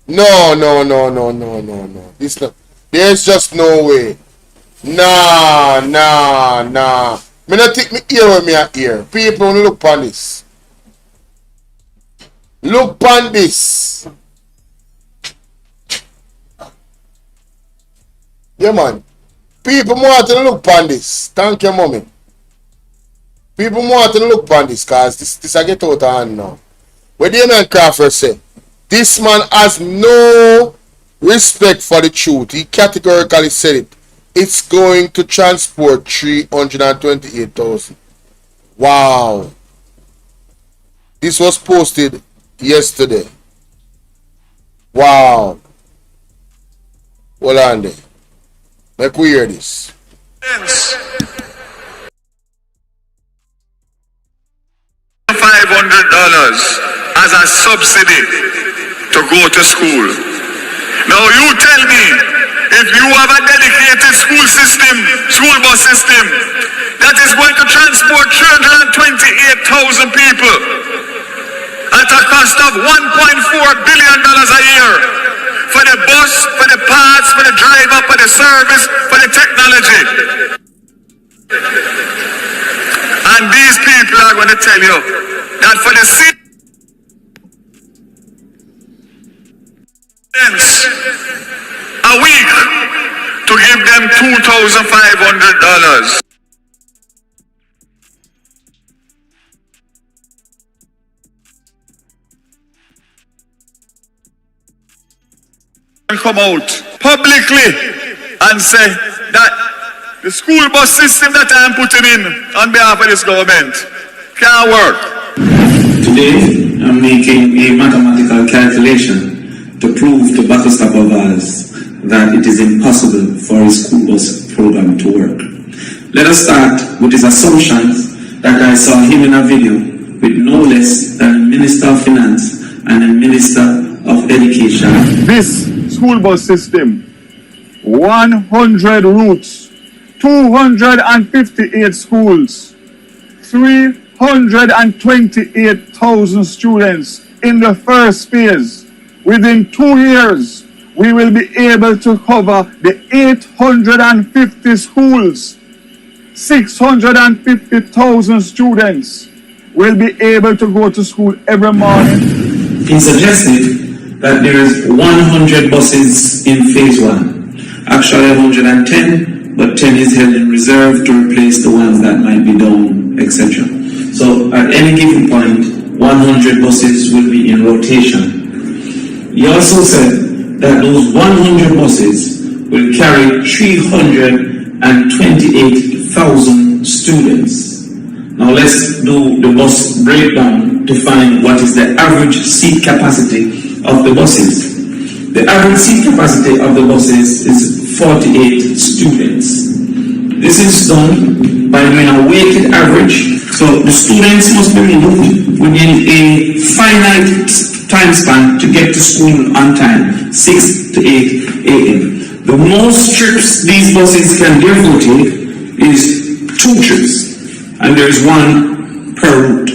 No, no, no, no, no, no, no. This not. There's just no way. Nah, nah, nah. Me not take me ear with me a ear. People look on this. Look on this. Yeah, man. People want to look on this. Thank you, mommy. People want to look on this because this I get out of hand now. What Damian Crawford say? This man has no respect for the truth. He categorically said it. It's going to transport 328,000. Wow. This was posted yesterday. Wow. Hold on there. Make we hear this. $500 as a subsidy to go to school. Now you tell me, if you have a dedicated school bus system, that is going to transport 328,000 people at a cost of $1.4 billion a year for the bus, for the parts, for the driver, for the service, for the technology. And these people are going to tell you that for the cents a week to give them $2,500. Come out publicly and say that the school bus system that I'm putting in on behalf of this government can't work. Today, I'm making a mathematical calculation to prove to Battlestaff of ours that it is impossible for a school bus program to work. Let us start with his assumptions that I saw him in a video with no less than a Minister of Finance and a Minister of Education. This school bus system, 100 routes, 258 schools, 328,000 students in the first phase. Within 2 years, we will be able to cover the 850 schools. 650,000 students will be able to go to school every morning. He suggested that there is 100 buses in phase 1. Actually 110, but 10 is held in reserve to replace the ones that might be down, etc. So at any given point, 100 buses will be in rotation. He also said that those 100 buses will carry 328,000 students. Now let's do the bus breakdown to find what is the average seat capacity of the buses. The average seat capacity of the buses is 48 students. This is done by doing a weighted average. So the students must be removed within a finite time span to get to school on time, 6 to 8 a.m. The most trips these buses can therefore take is 2 trips, and there is 1 per route.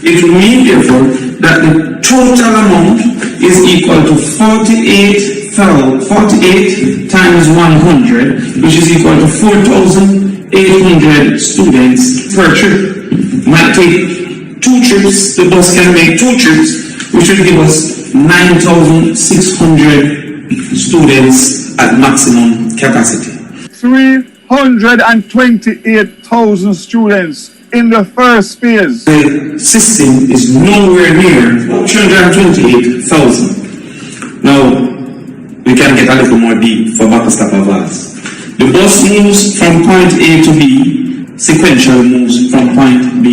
It will mean therefore that the total amount is equal to 48 times 100, which is equal to 4,800 students per trip. Might take 2 trips, the bus can make 2 trips, which will give us 9,600 students at maximum capacity. 328,000 students in the first phase. The system is nowhere near 328,000. Now, we can get a little more deep for Battlestaff of us. The bus moves from point A to B, sequential moves from point B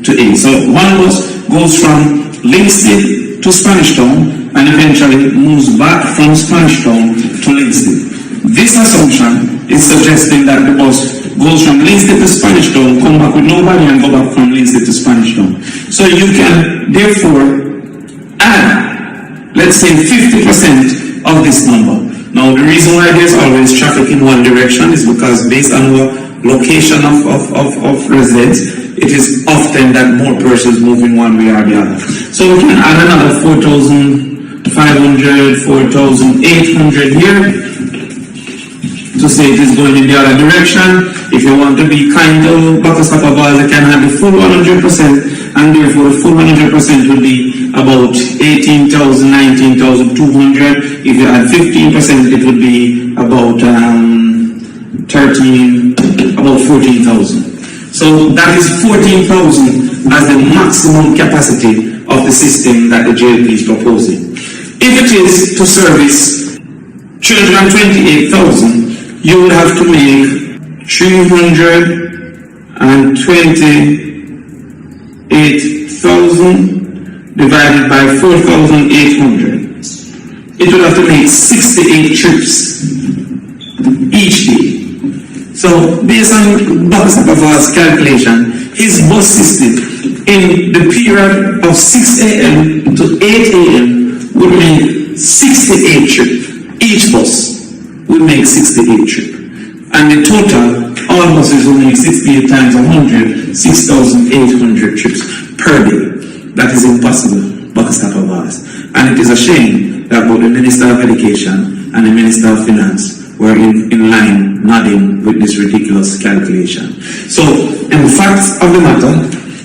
to A. So one bus goes from Linstead to Spanish Town and eventually moves back from Spanish Town to Linstead. This assumption is suggesting that the bus goes from Linstead to Spanish Town, come back with nobody and go back from Linstead to Spanish Town. So you can therefore add, let's say 50% of this number. Now the reason why there's always traffic in one direction is because based on our location of residents, it is often that more persons move in one way or the other. So we can add another 4,500 4,500, 4,800 here to say it is going in the other direction. If you want to be kind to Bakasapavas, you can have the full 100%, and therefore the full 100% will be about 18,000, 19,200. If you add 15%, it would be about 14,000. So that is 14,000 as the maximum capacity of the system that the JLP is proposing. If it is to service 328,000, you will have to make 328,000 divided by 4,800. It will have to make 68 trips each day. So, based on Bakasapav's calculation, his bus system in the period of 6 a.m. to 8 a.m. would make 68 trips. Each bus will make 68 trips. And the total, all buses will make 68 times 100, 6,800 trips per day. That is impossible, Bakasapavas. And it is a shame that both the Minister of Education and the Minister of Finance were in line nodding with this ridiculous calculation. So, in fact of the matter,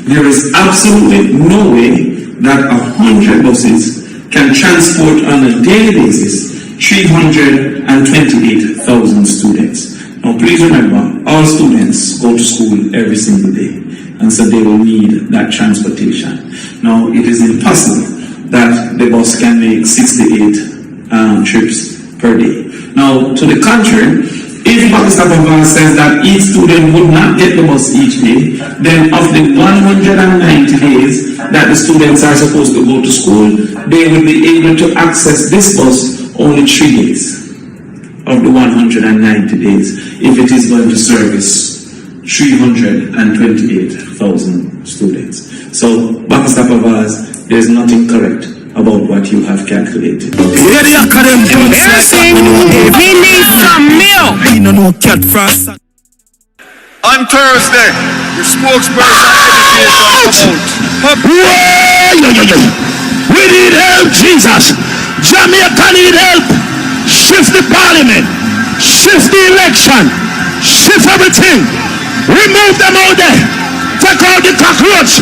there is absolutely no way that 100 buses can transport on a daily basis 328,000 students. Now, please remember, all students go to school every single day, and so they will need that transportation. Now, it is impossible that the bus can make 68 trips per day. Now, to the contrary, if Bakasapava says that each student would not get the bus each day, then of the 190 days that the students are supposed to go to school, they will be able to access this bus only 3 days of the 190 days, if it is going to service 328,000 students. So, Bakasapavas, there is nothing correct about what you have calculated. Embarrassing. We need some milk. On Thursday, the spokesperson education We need help, Jesus. Jamaica need help. Shift the parliament. Shift the election. Shift everything. Remove them out there. Take out the cockroach.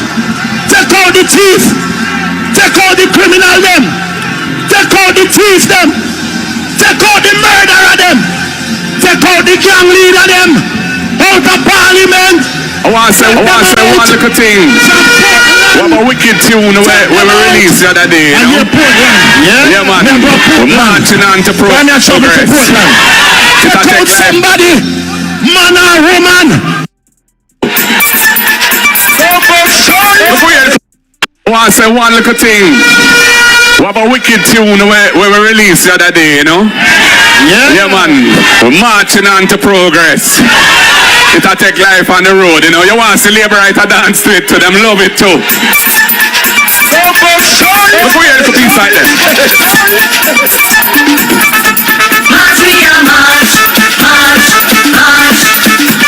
Take out the thief. Take out the criminal them. Take out the thief them. Take out the murderer them. Take out the gang leader them. Out of parliament. I want to say one little thing. What a wicked tune where we released the other day, you know? Yeah, man. We're marching on to progress. Take out somebody, man or woman. I want to say one little thing. What a wicked tune where we released the other day, you know? Yeah, man. We're marching on to progress. It'll take life on the road, you know. You want to see labor right a dance to it, to them love it too. Let's go here to piece like that. March, we are march, march, march,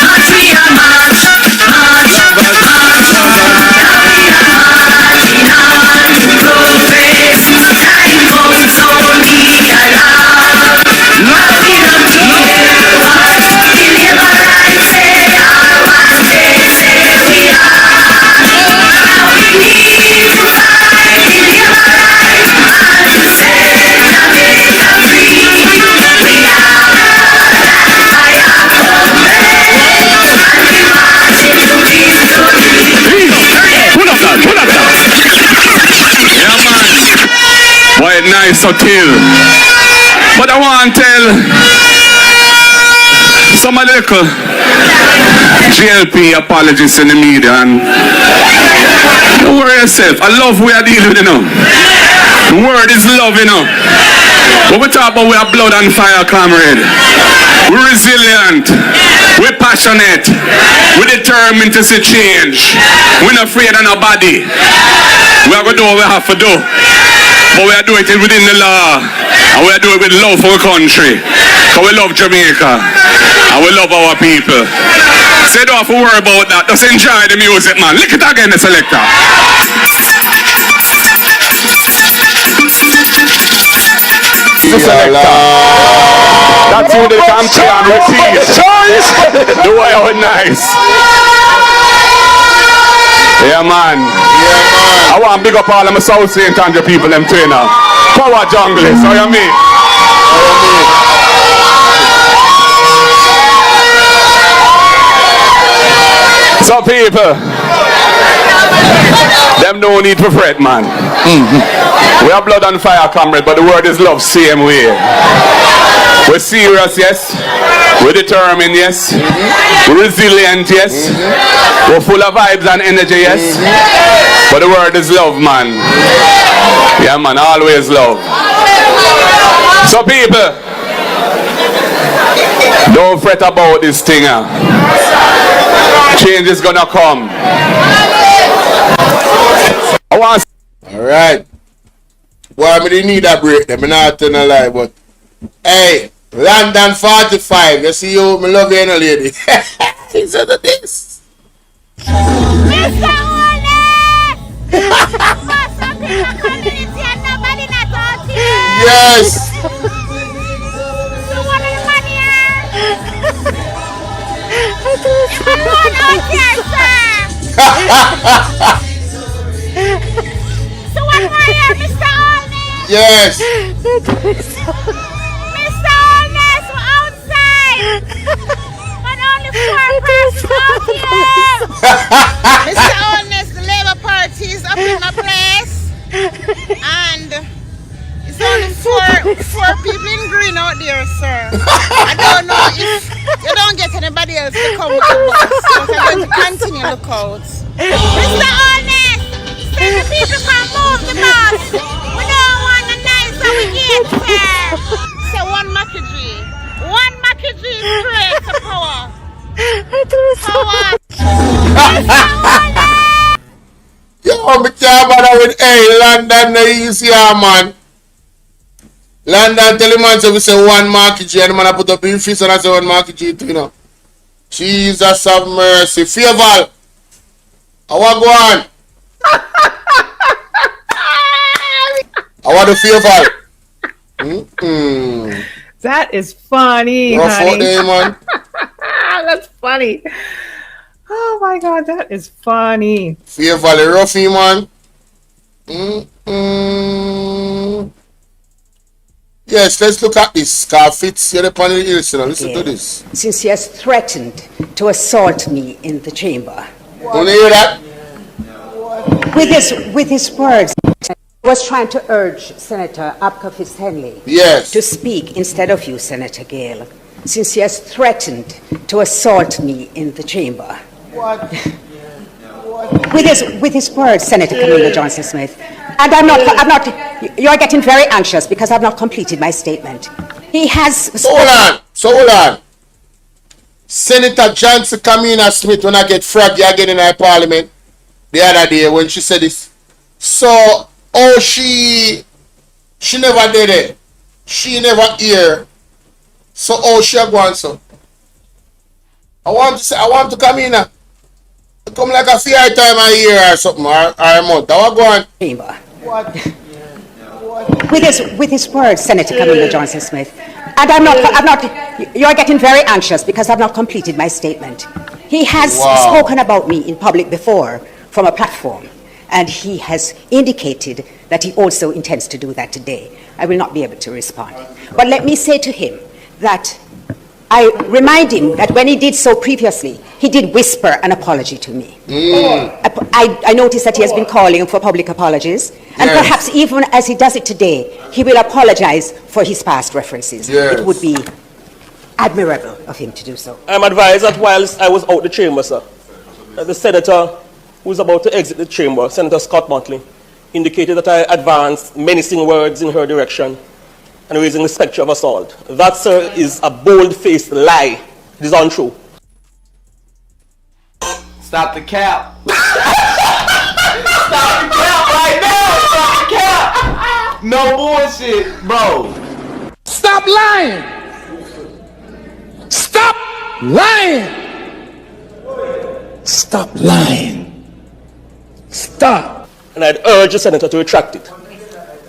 march, we are march, march, march, Why nice or till. But I want to tell some of the little GLP apologists in the media, and don't worry yourself. I love we are dealing with, you know. The word is love, you know. When we talk about we are blood and fire, comrade. We're resilient. We're passionate. We're determined to see change. We're not afraid of nobody. We are going to do what we have to do. But we are doing it within the law. And we are doing it with love for our country. Because we love Jamaica. And we love our people. So you don't have to worry about that. Just enjoy the music, man. Lick it again, the selector. the selector. That's who they can play and repeat. The way out nice. Yeah, man. I want to big up all of my South St. Andrew people, them trainer. Power junglers, how you mean? Some people, them no need for fret, man. We have blood and fire, comrade, but the word is love, same way. We're serious, yes. We're determined, yes. We're resilient, yes. We're full of vibes and energy, yes. But the word is love, man. Yeah, man, always love. So people, don't fret about this thing. Change is gonna come. Alright. Well, I need a break. I'm not telling a lie, but hey, London 45. You see you, me love you, lady. Things are the things. Mr. Holness! Something a community and nobody not out here. Yes. So what are the money here? If I'm going out here, sir. So what are here, Mr. Holness? Yes. Mr. Holness, we're outside. But only 4 persons out here. Mr. Holness, the Labour Party is up in my place. And it's only four people in green out there, sir. I don't know if you don't get anybody else to come with the bus, but I'm going to continue to look out. Mr. Holness, say the people can move the bus. We don't want a nice we get, sir. Say one Makiji. One Makiji straight to power. Power. Yo, me can't bother with hey, London the easy man. London tell the man say we say one market G and the man put up in fist and I say one market G too, you know. Jesus have mercy. Fayval. I want go on. I want the Fayval. That is funny, Rough honey. out there, man. That's funny. Oh my God, that is funny. Fayval, roughy, man. Yes, let's look at this. Car fits here upon the hills, you know. Listen to this. Since he has threatened to assault me in the chamber. Don't you hear that? With his words, he was trying to urge Senator Apkafis Henley Yes. to speak instead of you, Senator Gale, since he has threatened to assault me in the chamber. With his words, Senator Camilla Johnson Smith, and I'm not. You're getting very anxious because I've not completed my statement. He has. So hold on. Senator Johnson Camilla Smith, when I get froggy again in our parliament the other day when she said this. So, she never did it. She never hear. So, she go on so. I want to come in. Come like a fair time a year or something, or a month. I want to go on. Chamber. With his words, Senator Camilla Johnson Smith, and I'm not. You're getting very anxious because I've not completed my statement. He has spoken about me in public before from a platform, and he has indicated that he also intends to do that today. I will not be able to respond. But let me say to him that I remind him that when he did so previously, he did whisper an apology to me. I noticed that he has been calling for public apologies, and perhaps even as he does it today, he will apologize for his past references. It would be admirable of him to do so. I'm advised that whilst I was out the chamber, sir, the senator who was about to exit the chamber, Senator Scott Motley, indicated that I advanced menacing words in her direction and raising the spectre of assault. That, sir, is a bold-faced lie. It is untrue. Stop the cap. Stop the cap right now. Stop the cap. No bullshit, bro. Stop lying. Stop lying. Stop lying. Stop. And I'd urge the senator to retract it.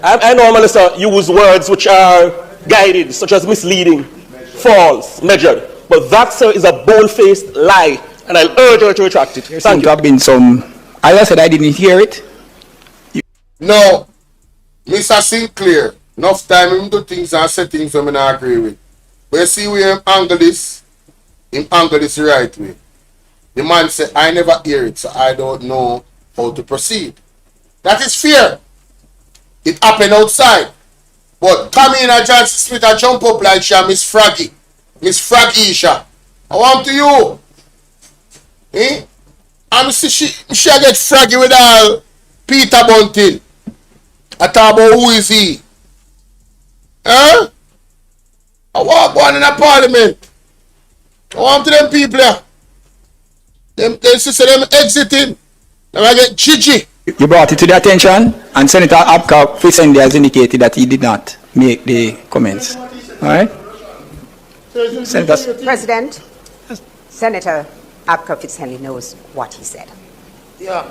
I normally, sir, use words which are guided, such as misleading, false, measured. But that, sir, is a bold-faced lie, and I'll urge her to retract it. There seems to have been some. As I said, I didn't hear it. No, Mr. Sinclair, enough time him do things and say things I'm not agree with. But you see where him angle this the right way. The man said, I never hear it, so I don't know how to proceed. That is fear. It happened outside. But come in and Johnson Smith and jump up like she Miss Fraggy. Miss Fraggy Isha. I want to you. Eh? And see she get Fraggy with all Peter Bunting. I talk about who is he? Huh? I walk one in a parliament. I want to them people there. Them sister them exiting. Then I get Gigi. You brought it to the attention, and Senator Abka Fisendi has indicated that he did not make the comments. All right? Senator. President, Senator Abka Fitzhenley knows what he said. Yeah.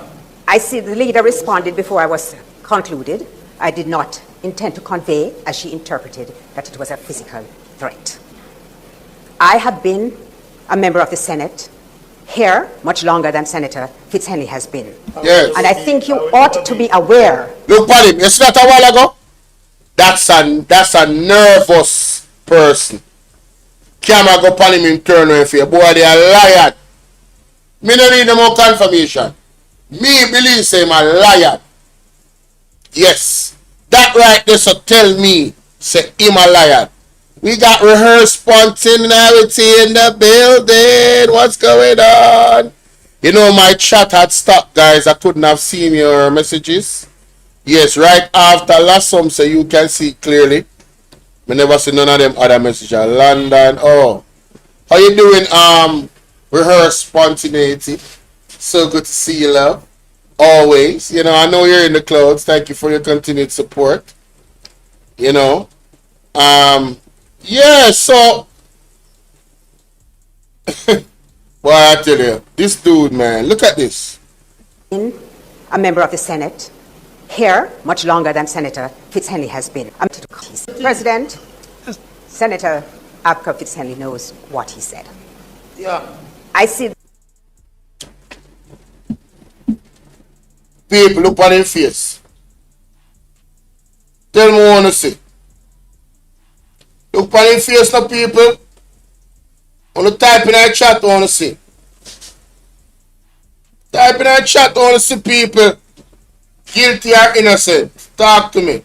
I see the leader responded before I was concluded. I did not intend to convey, as she interpreted, that it was a physical threat. I have been a member of the Senate here much longer than Senator Fitzhenley has been. Yes. And I think you ought to be aware. Look at him. You see that a while ago? That's a nervous person. Camera go pan him in turn on your boy, they are liar. Me no need no more confirmation. Me believe say him a liar. Yes. That right there so tell me say him a liar. We got rehearsed spontaneity in the building. What's going on? You know my chat had stopped, guys. I couldn't have seen your messages. Yes, right after last some so you can see clearly. I never see none of them other messages. London. Oh. How you doing? Rehearsed spontaneity. So good to see you, love. Always. You know, I know you're in the clouds. Thank you for your continued support. You know. Yeah, so boy, I tell you, this dude, man, look at this. A member of the Senate here much longer than Senator Fitzhenley has been. President, Senator Abka Fitzhenley knows what he said. Yeah. I see. People, look on his face. Tell me what you want to say. Look on his face now, people. I want to type in our chat, I want to see. Type in our chat, I want to see people. Guilty or innocent. Talk to me.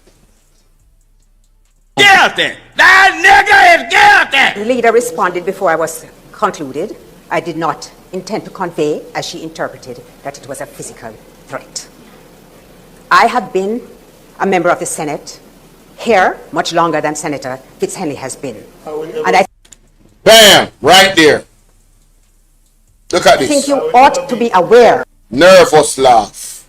Guilty! That nigga is guilty! The leader responded before I was concluded. I did not intend to convey, as she interpreted, that it was a physical threat. I have been a member of the Senate here much longer than Senator Fitzhenley has been. And I Bam! Right there. Look at this. think you ought to be aware. Nervous laugh.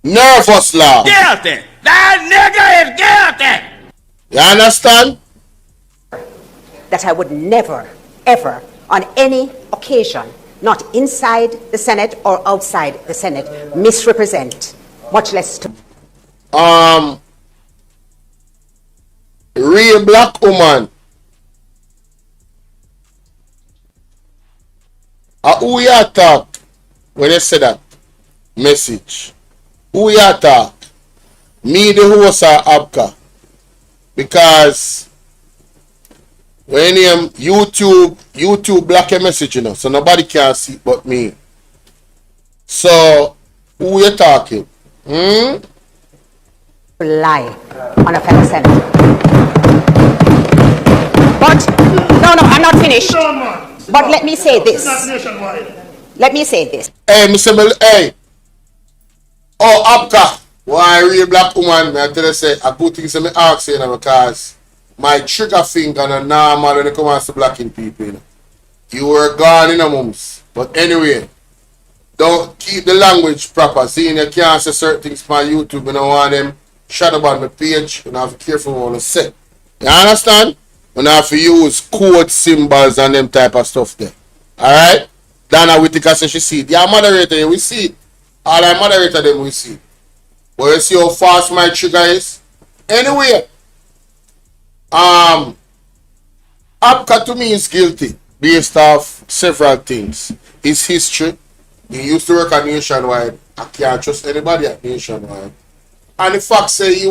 Nervous laugh. Guilty! That nigga is guilty! You understand? That I would never, ever, on any occasion, not inside the Senate or outside the Senate, misrepresent, much less to. Real black woman. Who you talk when you say that message? Who you talk? Me the host or Abka? Because when YouTube block a message, you know, so nobody can see it but me. So who you talking? Lie on a fellow senator. But, no, I'm not finished. But let me say this. Let me say this. Hey, Mr. Hey. Oh, Abka. Why real black woman, I tell you say, I put things in my ask you know, because my trigger finger and normal when it comes to blacking people. You know. You were gone in a mums. But anyway, don't keep the language proper. Seeing you can't say certain things on YouTube, you don't want them shadow on my page, you have to be careful what you say. You understand? You have to use code symbols and them type of stuff there. Alright? Dana Whitaker says she see it. Yeah, moderator, we see it. All our moderator them we see it. But you see how fast my trigger is? Anyway, Apka to me is guilty based off several things. His history. He used to work at Nationwide. I can't trust anybody at Nationwide. And the fact say he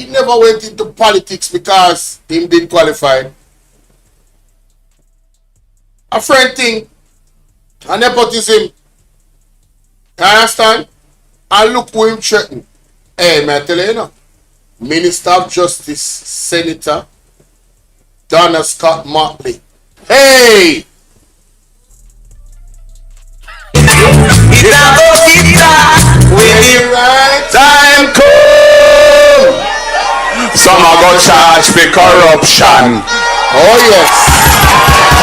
never went into politics because he didn't qualify. A friend thing, a nepotism. You understand? And look who him threaten. Hey, man, I tell you, now. Minister of Justice, Senator Donna Scott Motley. Hey! When the right time come, some are going to charge for corruption. Oh yes.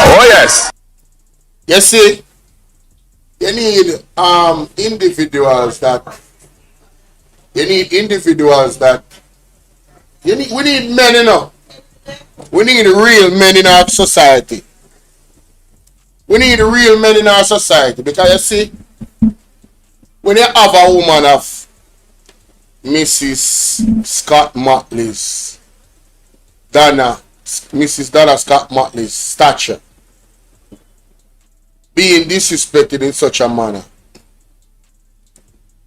Oh yes. You see, you need individuals that we need men, you know. We need real men in our society. We need real men in our society because you see, when you have a woman of Mrs. Scott Motley's Mrs. Donna Scott Motley's stature being disrespected in such a manner,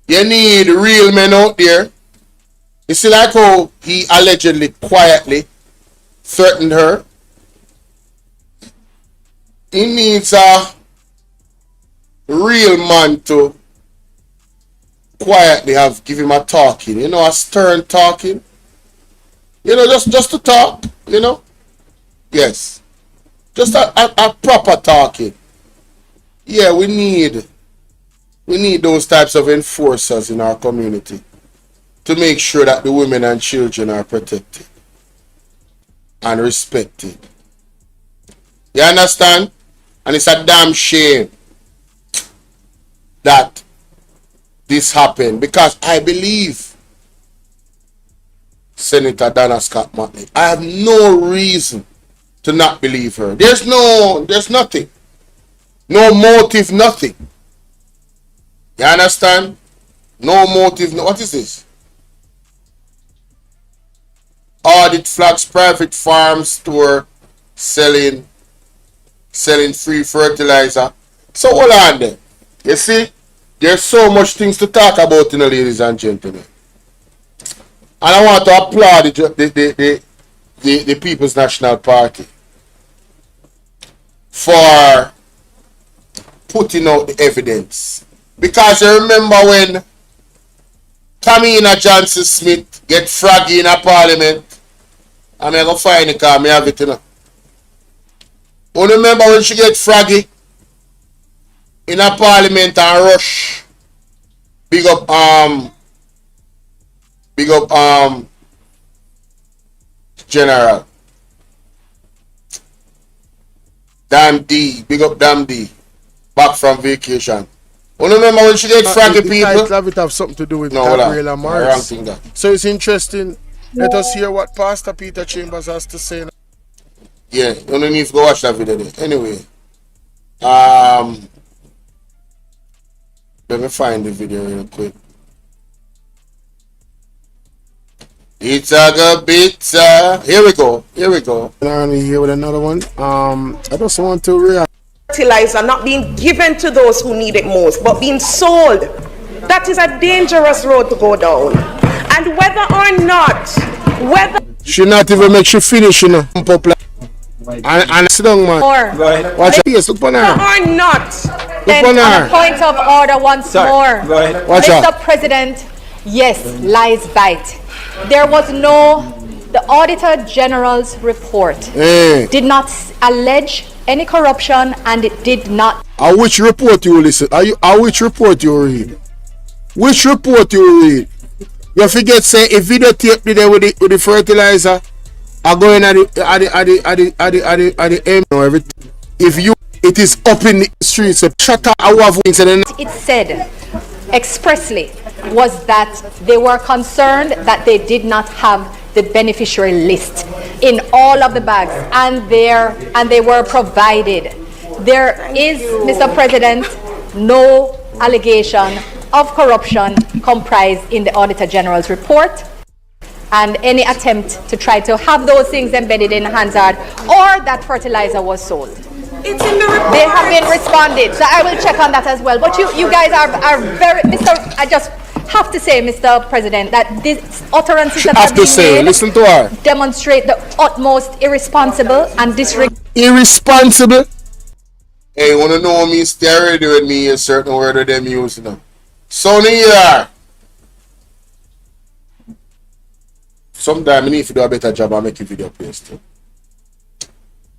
you need real men out there. You see, like how he allegedly quietly threatened her. He needs a real man to quietly give him a talking, you know, a stern talking, you know, just to talk, you know. Yes, just a proper talking. Yeah, we need those types of enforcers in our community to make sure that the women and children are protected and respected. You understand? And it's a damn shame that this happened because I believe Senator Donna Scott Motley. I have no reason to not believe her. There's nothing. No motive, nothing. You understand? No motive. What is this? Audit flags private farm store selling free fertilizer. So hold on there. You see, there's so much things to talk about, you know, ladies and gentlemen. And I want to applaud the People's National Party for putting out the evidence. Because you remember when Tamina Johnson Smith get froggy in a parliament, I'm going to find it because I have it, you know. You remember when she get froggy in a parliament and rush? Big up General Damn D, big up Damn D, back from vacation. You remember when she get froggy, people? It have something to do with no, Gabriela Morris. That. So it's interesting. Let us hear what Pastor Peter Chambers has to say. Yeah, you don't need to go watch that video there. Anyway, let me find the video real quick. It's a good bit. Here we go. And we here with another one. I just want to react. Fertilizer not being given to those who need it most, but being sold. That is a dangerous road to go down. And whether or not, she not even make she finish, you know. And sit down, man. Watch her face, look on her. Or not. Look on her. A point of order once more. Watch Mr. President, yes, lies bite. There was the Auditor General's report did not allege any corruption, and it did not. Which report you listen? Which report you read? Which report you read? You forget say a videotape there with the fertilizer are going at the end or everything. If it is up in the streets, so shut up our voice and it said expressly was that they were concerned that they did not have the beneficiary list in all of the bags, and they were provided. There is, Mr. President, no allegation of corruption comprised in the Auditor General's report. and any attempt to try to have those things embedded in Hansard or that fertilizer was sold. It's in the report. They have been responded, so I will check on that as well. But you guys are very, I just have to say, Mr. President, that these utterances that have been made listen to her. demonstrate the utmost irresponsible and disregard. Irresponsible? Hey, you wanna know me stay ready with me a certain word of them using them. So here. Sometimes I need to do a better job and make a video place too.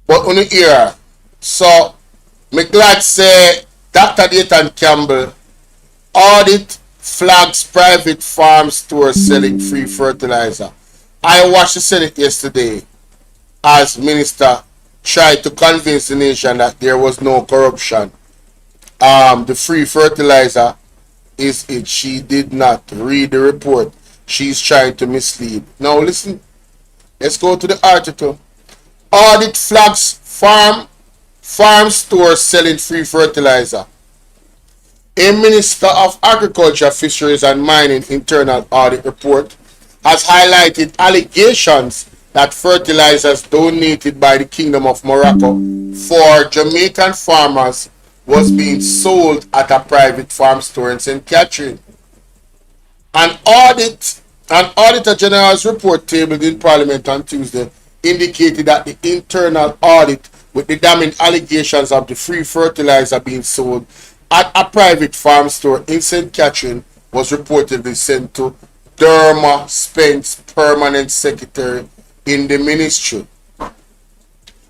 But on the ear, so me glad say Dr. Dayton Campbell audit flags private farm stores selling free fertilizer. I watched the Senate yesterday as minister tried to convince the nation that there was no corruption. The free fertilizer is it. She did not read the report. She's trying to mislead. Now listen, let's go to the article. Audit flags farm stores selling free fertilizer. A Minister of Agriculture, Fisheries and Mining internal audit report has highlighted allegations that fertilizers donated by the Kingdom of Morocco for Jamaican farmers was being sold at a private farm store in St. Catherine. An Auditor General's report tabled in Parliament on Tuesday indicated that the internal audit with the damning allegations of the free fertilizer being sold at a private farm store in St. Catherine was reportedly sent to Derma Spence, Permanent Secretary in the Ministry.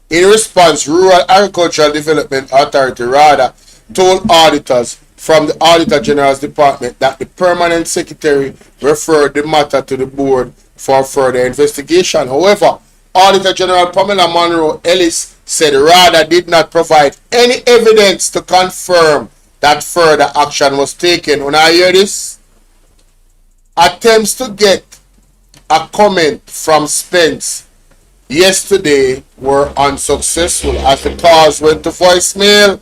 In response, Rural Agricultural Development Authority RADA told auditors from the Auditor General's Department that the Permanent Secretary referred the matter to the board for further investigation. However, Auditor General Pamela Monroe Ellis said RADA did not provide any evidence to confirm that further action was taken. When I hear this, attempts to get a comment from Spence yesterday were unsuccessful as the calls went to voicemail.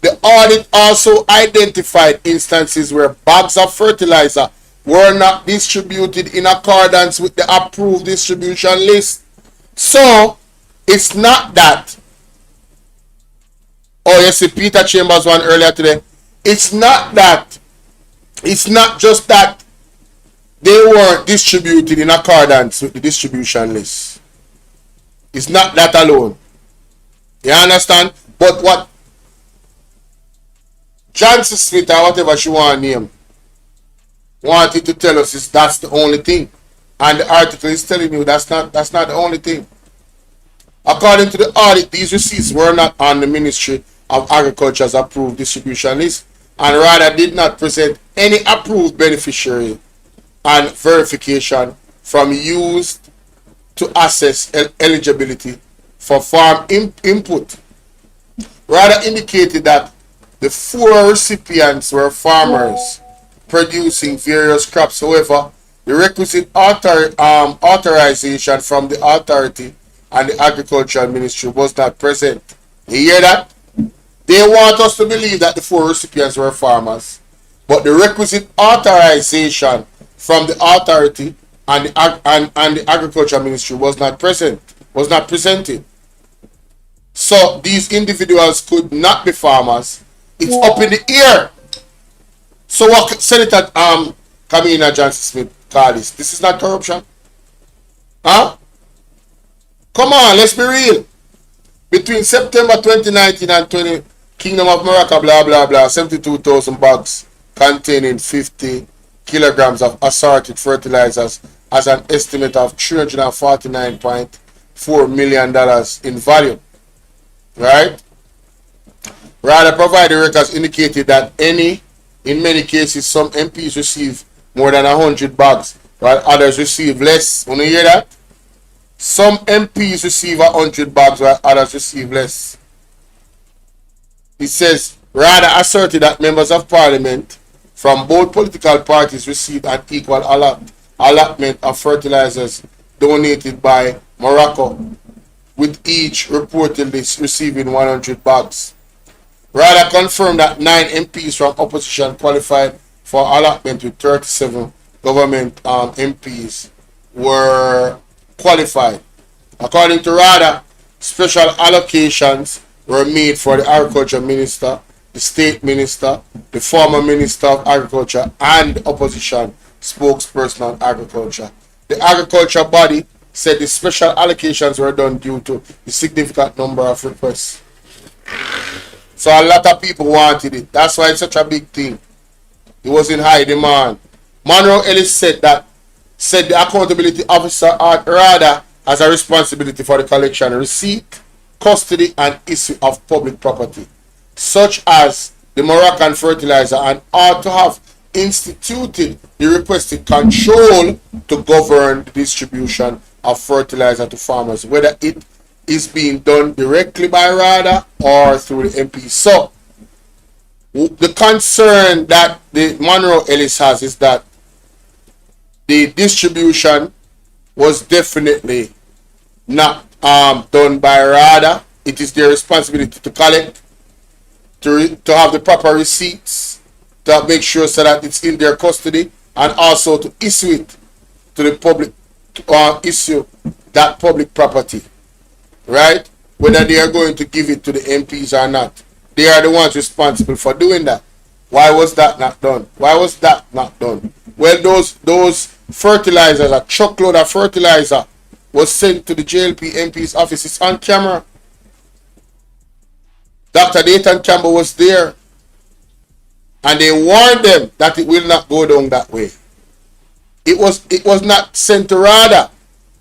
The audit also identified instances where bags of fertilizer were not distributed in accordance with the approved distribution list. So, it's not that. Oh, you see Peter Chambers one earlier today. It's not that. It's not just that they weren't distributed in accordance with the distribution list. It's not that alone. You understand? But what Johnson Smith or whatever she want to name wanted to tell us is that's the only thing. And the article is telling you that's not the only thing. According to the audit, these receipts were not on the Ministry of Agriculture's approved distribution list and rather did not present any approved beneficiary and verification from used to assess eligibility for farm input. Rather indicated that the 4 recipients were farmers producing various crops. However, the requisite authorization from the authority and the Agricultural Ministry was not present. You hear that? They want us to believe that the 4 recipients were farmers, but the requisite authorization from the authority and the Agricultural Ministry was not present, was not presented. So these individuals could not be farmers. It's up in the air. So what Senator Kamina Johnson Smith call this? This is not corruption? Huh? Come on, let's be real. Between September 2019 and 20, Kingdom of Morocco, blah, blah, blah, 72,000 bags containing 50 kilograms of assorted fertilizers as an estimate of $349.4 million in value. Right? Rather, provided records indicated that in many cases, some MPs receive more than 100 bags, while others receive less. Want to hear that? Some MPs receive 100 bags, while others receive less. It says, rather asserted that members of parliament from both political parties received an equal allotment of fertilizers donated by Morocco, with each reportedly receiving 100 bags. Rather confirmed that 9 MPs from opposition qualified for allotment with 37 government MPs were qualified. According to RADA, special allocations were made for the agriculture minister, the state minister, the former minister of agriculture, and the opposition spokesperson on agriculture. The agriculture body said the special allocations were done due to the significant number of requests. So a lot of people wanted it. That's why it's such a big thing. It was in high demand. Monroe Ellis said the accountability officer at RADA has a responsibility for the collection, receipt, custody, and issue of public property, such as the Moroccan fertilizer, and ought to have instituted the requested control to govern the distribution of fertilizer to farmers, whether it is being done directly by RADA or through the MP. So, the concern that the Monroe Ellis has is that the distribution was definitely not done by RADA. It is their responsibility to collect, to have the proper receipts, to make sure so that it's in their custody, and also to issue it to the public, issue that public property, right? Whether they are going to give it to the MPs or not. They are the ones responsible for doing that. Why was that not done? Why was that not done? Well, those fertilizers, a truckload of fertilizer, was sent to the JLP MP's office. It's on camera. Dr. Dayton Campbell was there, and they warned them that it will not go down that way. It was not sent to RADA.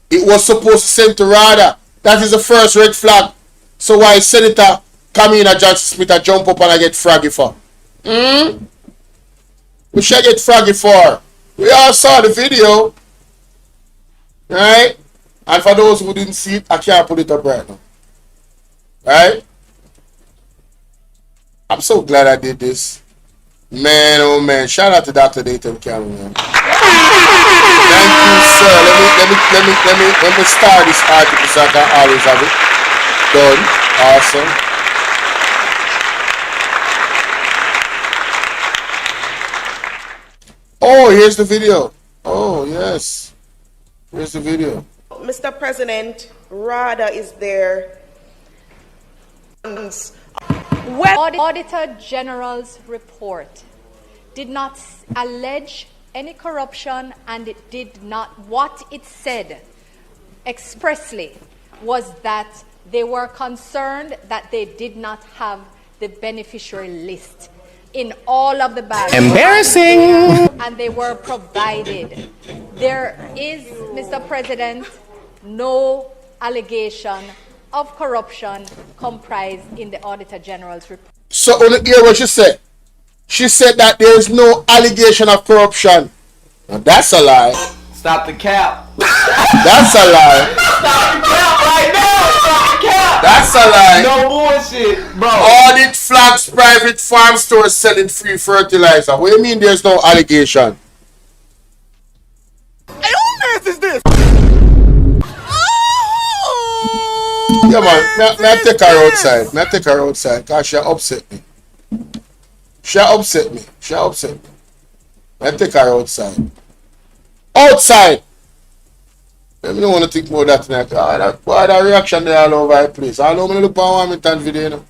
It was supposed to send to RADA. That is the first red flag. So why Senator Kamina Johnson Smith jump up and I get froggy for? We should get froggy for. We all saw the video, right? And for those who didn't see it, I can't put it up right now, right? I'm so glad I did this, man. Oh man! Shout out to Dr. Dayton Campbell, man. Thank you, sir. Let me start this article so I can always have it done. Awesome. Oh, here's the video. Oh, yes. Here's the video. Mr. President, RADA is there. Auditor General's report did not allege any corruption, and it did not. What it said expressly was that they were concerned that they did not have the beneficiary list in all of the bags. Embarrassing! And they were provided. There is, Mr. President, no allegation of corruption comprised in the Auditor General's report. So, on the hear what she said? She said that there is no allegation of corruption. Now, that's a lie. Stop the cap. That's a lie. Stop the cap right now. Stop the cap. That's a lie. No bullshit, bro. Audit flags private farm stores selling free fertilizer. What do you mean there's no allegation? Hey, who mess is this? Yeah, man. May I take her outside? May I take her outside? Because she upset me. She upset me. She upset me. May I take her outside? Outside! Let me don't want to think about that tonight. That reaction there all over the place. I don't want to look for a Wilmington video, you know.